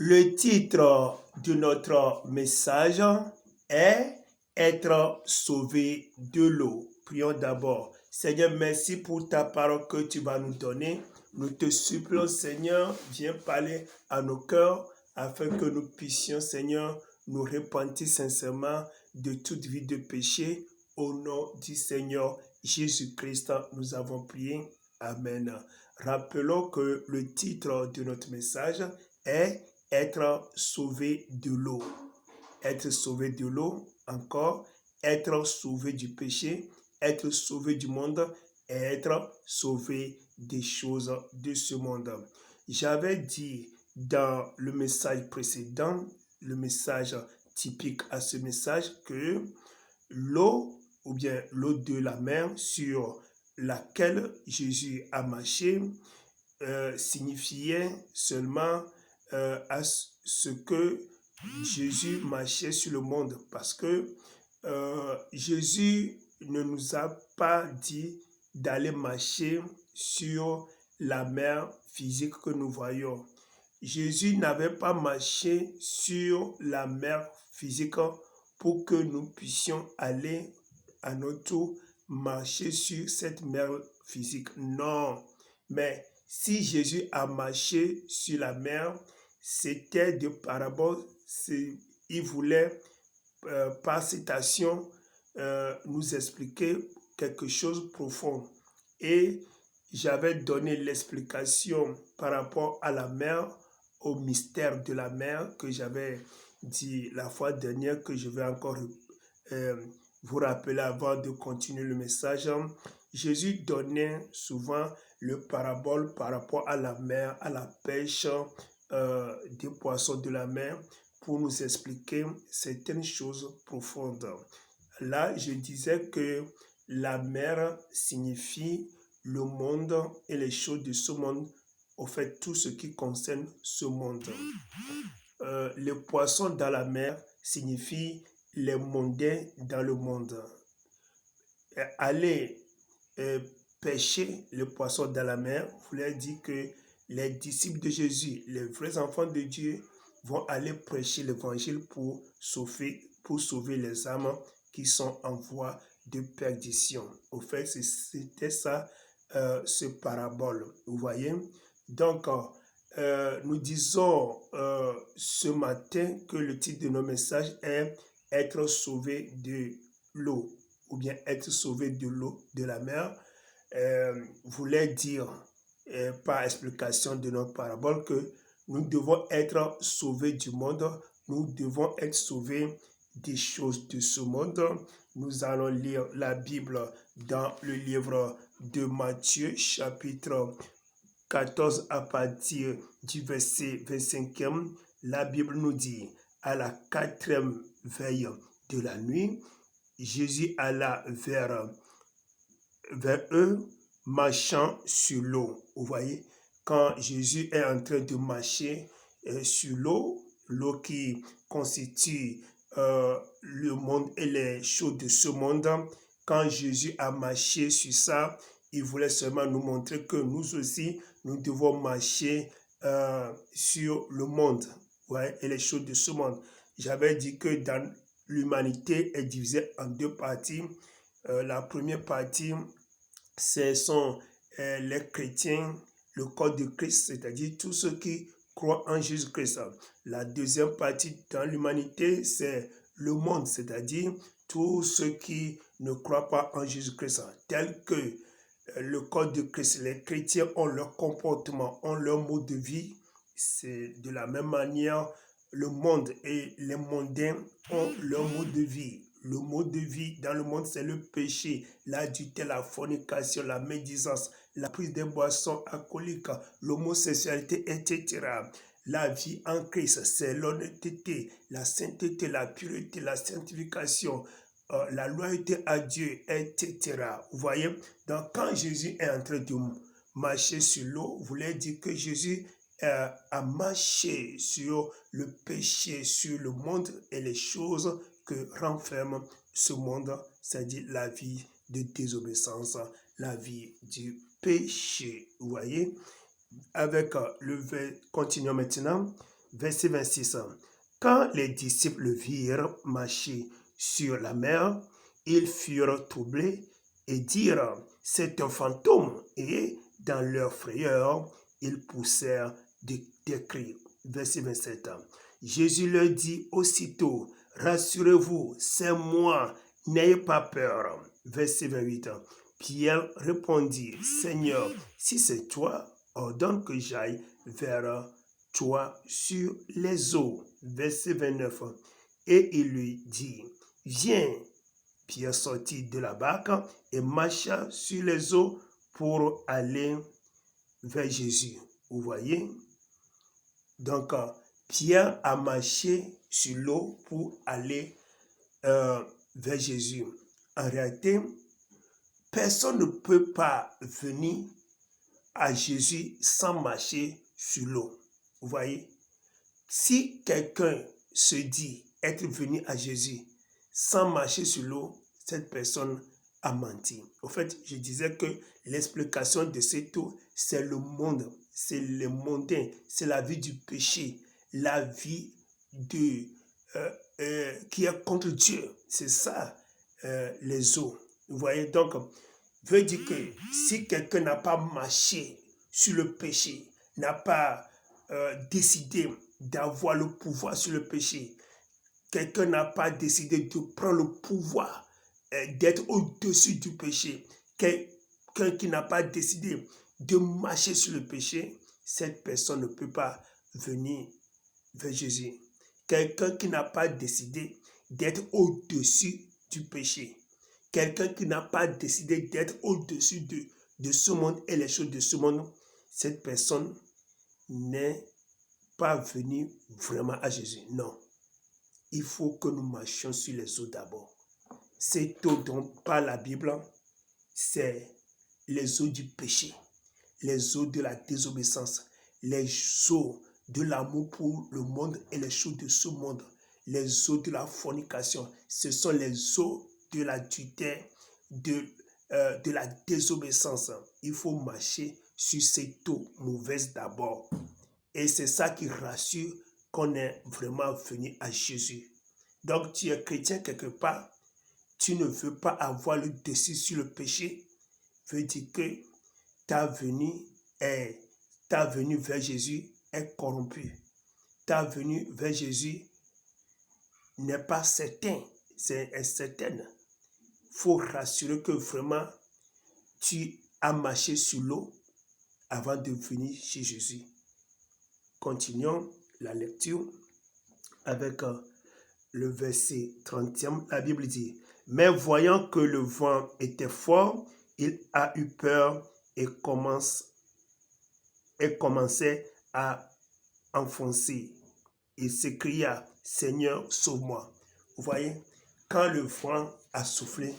Le titre de notre message est Être sauvé de l'eau. Prions d'abord. Seigneur, merci pour ta parole que tu vas nous donner. Nous te supplions, Seigneur, viens parler à nos cœurs afin que nous puissions, Seigneur, nous repentir sincèrement de toute vie de péché. Au nom du Seigneur Jésus-Christ, nous avons prié. Amen. Rappelons que le titre de notre message est Être sauvé de l'eau. Être sauvé de l'eau, encore, être sauvé du péché, être sauvé du monde et être sauvé des choses de ce monde. J'avais dit dans le message précédent, le message typique à ce message, que l'eau, ou bien l'eau de la mer sur laquelle Jésus a marché, signifiait seulement à ce que Jésus marchait sur le monde, parce que Jésus ne nous a pas dit d'aller marcher sur la mer physique que nous voyons. Jésus n'avait pas marché sur la mer physique pour que nous puissions aller à notre tour marcher sur cette mer physique. Non, mais si Jésus a marché sur la mer, c'était de parabole. Il voulait, par citation, nous expliquer quelque chose de profond. Et j'avais donné l'explication par rapport à la mer, au mystère de la mer, que j'avais dit la fois dernière, que je vais encore vous rappeler avant de continuer le message. Jésus donnait souvent le parabole par rapport à la mer, à la pêche des poissons de la mer, pour nous expliquer certaines choses profondes. Là, je disais que la mer signifie le monde et les choses de ce monde, au fait, tout ce qui concerne ce monde. Les poissons dans la mer signifie les mondains dans le monde. Aller pêcher les poissons dans la mer voulait dire que les disciples de Jésus, les vrais enfants de Dieu, vont aller prêcher l'évangile pour sauver les âmes qui sont en voie de perdition. Au fait, c'était ça, ce parabole. Vous voyez? Donc, nous disons ce matin que le titre de nos messages est « Être sauvé de l'eau » ou bien « Être sauvé de l'eau de la mer » voulait dire, par explication de notre parabole, que nous devons être sauvés du monde, nous devons être sauvés des choses de ce monde. Nous allons lire la Bible dans le livre de Matthieu, chapitre 14, à partir du verset 25e. La Bible nous dit, à la 4e veille de la nuit, Jésus alla vers eux, marchant sur l'eau. Vous voyez, quand Jésus est en train de marcher sur l'eau, l'eau qui constitue le monde et les choses de ce monde, quand Jésus a marché sur ça, il voulait seulement nous montrer que nous aussi, nous devons marcher sur le monde, ouais, et les choses de ce monde. J'avais dit que dans l'humanité est divisée en deux parties. La première partie, ce sont les chrétiens, le corps de Christ, c'est-à-dire tous ceux qui croient en Jésus-Christ. La deuxième partie dans l'humanité, c'est le monde, c'est-à-dire tous ceux qui ne croient pas en Jésus-Christ, tel que le corps de Christ. Les chrétiens ont leur comportement, ont leur mode de vie. C'est de la même manière, le monde et les mondains ont leur mode de vie. Le mode de vie dans le monde, c'est le péché, l'adultère, la fornication, la médisance, la prise des boissons alcooliques, l'homosexualité, etc. La vie en Christ, c'est l'honnêteté, la sainteté, la pureté, la sanctification, la loyauté à Dieu, etc. Vous voyez? Donc, quand Jésus est en train de marcher sur l'eau, voulait dire que Jésus a marché sur le péché, sur le monde et les choses que renferme ce monde, c'est-à-dire la vie de désobéissance, la vie du péché. Vous voyez? Avec continuons maintenant. verset 26. Quand les disciples le virent marcher sur la mer, ils furent troublés et dirent, c'est un fantôme. Et dans leur frayeur, ils poussèrent des cris. Verset 27. Jésus leur dit aussitôt, rassurez-vous, c'est moi, n'ayez pas peur. Verset 28. Pierre répondit, Seigneur, si c'est toi, ordonne que j'aille vers toi sur les eaux. Verset 29. Et il lui dit, viens. Pierre sortit de la barque et marcha sur les eaux pour aller vers Jésus. Vous voyez? Donc, Pierre a marché sur l'eau pour aller vers Jésus. En réalité, personne ne peut pas venir à Jésus sans marcher sur l'eau. Vous voyez? Si quelqu'un se dit être venu à Jésus sans marcher sur l'eau, cette personne a menti. Au fait, je disais que l'explication de cette eau, c'est le monde, c'est le mondain, c'est la vie du péché, la vie qui est contre Dieu. C'est ça, les eaux. Vous voyez, donc, veut dire que si quelqu'un n'a pas marché sur le péché, n'a pas décidé d'avoir le pouvoir sur le péché, quelqu'un n'a pas décidé de prendre le pouvoir d'être au-dessus du péché, quelqu'un qui n'a pas décidé de marcher sur le péché, cette personne ne peut pas venir vers Jésus. Quelqu'un qui n'a pas décidé d'être au-dessus du péché, quelqu'un qui n'a pas décidé d'être au-dessus de ce monde et les choses de ce monde, cette personne n'est pas venue vraiment à Jésus. Non. Il faut que nous marchions sur les eaux d'abord. Cette eau dont parle la Bible, c'est les eaux du péché, les eaux de la désobéissance, les eaux de l'amour pour le monde et les choses de ce monde, les eaux de la fornication. Ce sont les eaux de l'adultère, de la désobéissance. Il faut marcher sur cette eau mauvaise d'abord. Et c'est ça qui rassure qu'on est vraiment venu à Jésus. Donc tu es chrétien quelque part, tu ne veux pas avoir le dessus sur le péché, veut dire que ta venue vers Jésus est corrompue. Ta venue vers Jésus n'est pas certaine, c'est incertaine. Il faut rassurer que vraiment tu as marché sur l'eau avant de venir chez Jésus. Continuons la lecture avec le verset 30e. La Bible dit, mais voyant que le vent était fort, il a eu peur et commençait à enfoncer. Il s'écria, Seigneur, sauve-moi. Vous voyez, quand le vent a soufflé,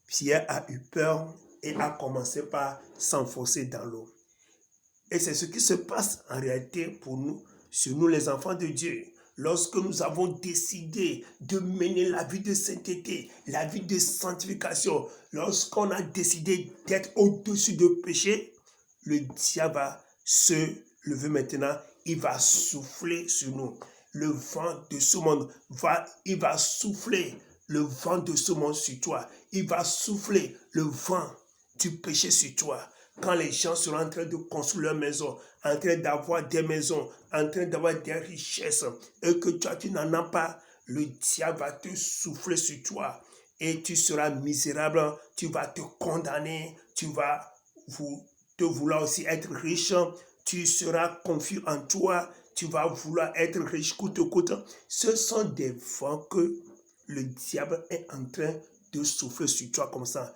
Pierre a eu peur et a commencé par s'enfoncer dans l'eau. Et c'est ce qui se passe en réalité pour nous, sur nous les enfants de Dieu. Lorsque nous avons décidé de mener la vie de sainteté, la vie de sanctification, lorsqu'on a décidé d'être au-dessus du péché, le diable va se lever maintenant, il va souffler sur nous. Le vent de ce monde il va souffler le vent de ce monde sur toi. Il va souffler le vent du péché sur toi. Quand les gens seront en train de construire leur maison, en train d'avoir des maisons, en train d'avoir des richesses, et que toi, tu n'en as pas, le diable va te souffler sur toi. Et tu seras misérable, tu vas te condamner, tu vas te vouloir aussi être riche, tu seras confus en toi, tu vas vouloir être riche coûte que coûte. Ce sont des vents que le diable est en train de souffler sur toi comme ça.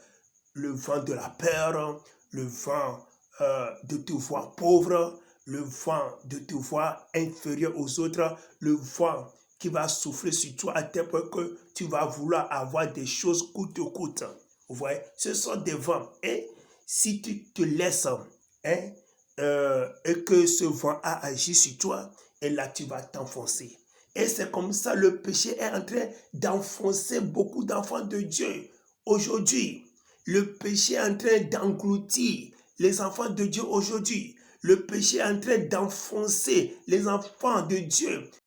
Le vent de la peur, le vent de te voir pauvre, le vent de te voir inférieur aux autres, le vent qui va souffler sur toi à tel point que tu vas vouloir avoir des choses coûte que coûte. Vous voyez, ce sont des vents. Et si tu te laisses et que ce vent a agi sur toi, et là tu vas t'enfoncer. Et c'est comme ça le péché est en train d'enfoncer beaucoup d'enfants de Dieu. Aujourd'hui, le péché est en train d'engloutir les enfants de Dieu aujourd'hui. Le péché est en train d'enfoncer les enfants de Dieu.